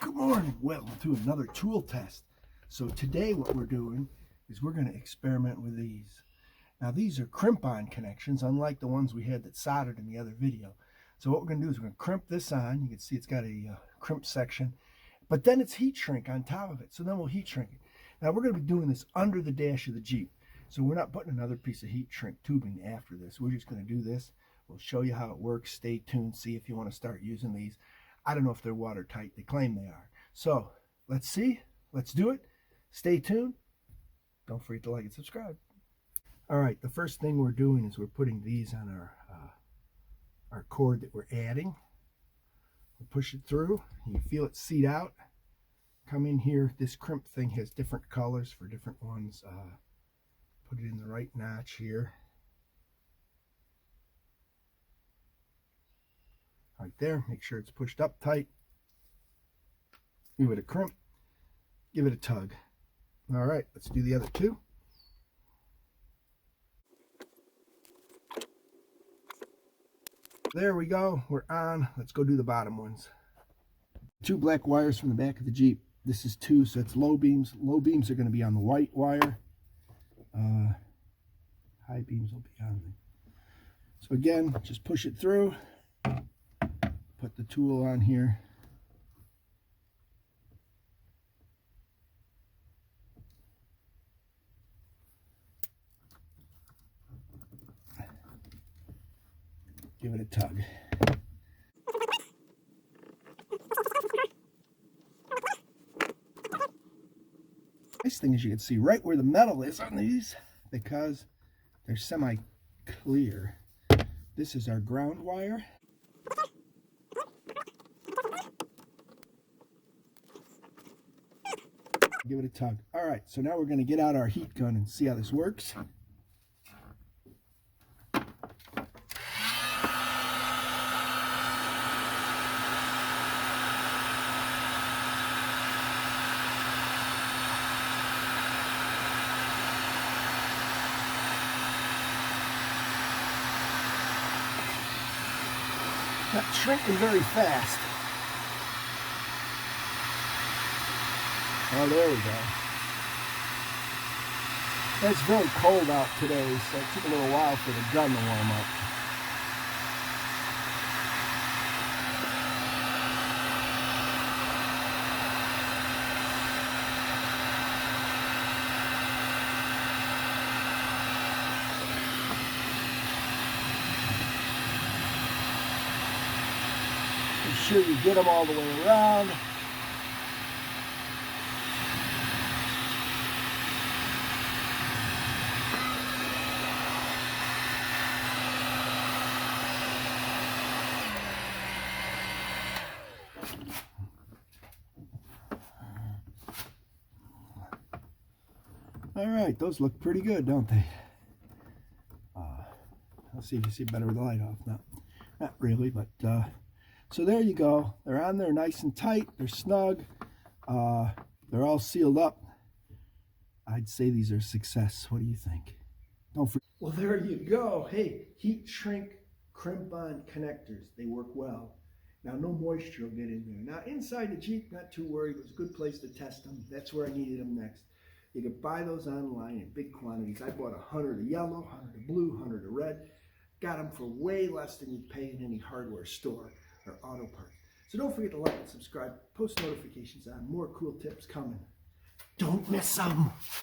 Good morning. Welcome to another tool test. So today what we're doing is we're going to experiment with these. Now these are crimp-on connections, unlike the ones we had that soldered in the other video. So what we're going to do is we're going to crimp this on. You can see it's got a crimp section, but then it's heat shrink on top of it. So then we'll heat shrink it. Now we're going to be doing this under the dash of the Jeep. So we're not putting another piece of heat shrink tubing after this. We're just going to do this. We'll show you how it works. Stay tuned. See if you want to start using these. I don't know if they're watertight. They claim they are. So let's see. Let's do it. Stay tuned. Don't forget to like and subscribe. All right. The first thing we're doing is we're putting these on our cord that we're adding. We'll push it through. You feel it seat out. Come in here. This crimp thing has different colors for different ones. Put it in the right notch here. Right there, make sure it's pushed up tight. Give it a crimp, give it a tug. All right, let's do the other two. There we go, we're on. Let's go do the bottom ones. Two black wires from the back of the Jeep. This is two, so it's low beams. Low beams are going to be on the white wire. High beams will be on the... So again, just push it through. Put the tool on here. Give it a tug. Nice thing is you can see right where the metal is on these because they're semi-clear. This is our ground wire. Give it a tug. All right, so now we're going to get out our heat gun and see how this works. Not shrinking very fast. Oh, there we go. It's very cold out today, so it took a little while for the gun to warm up. Make sure you get them all the way around. All right, those look pretty good, don't they? Let's see if you see better with the light off. Not really, but so there you go. They're on there nice and tight. They're snug. They're all sealed up. I'd say these are a success. What do you think? Don't forget. Well, there you go. Hey, heat shrink crimp-on connectors. They work well. Now, no moisture will get in there. Now, inside the Jeep, not too worried. It was a good place to test them. That's where I needed them next. You can buy those online in big quantities. I bought 100 of yellow, 100 of blue, 100 of red. Got them for way less than you'd pay in any hardware store or auto parts. So don't forget to like and subscribe. Post notifications on more cool tips coming. Don't miss them.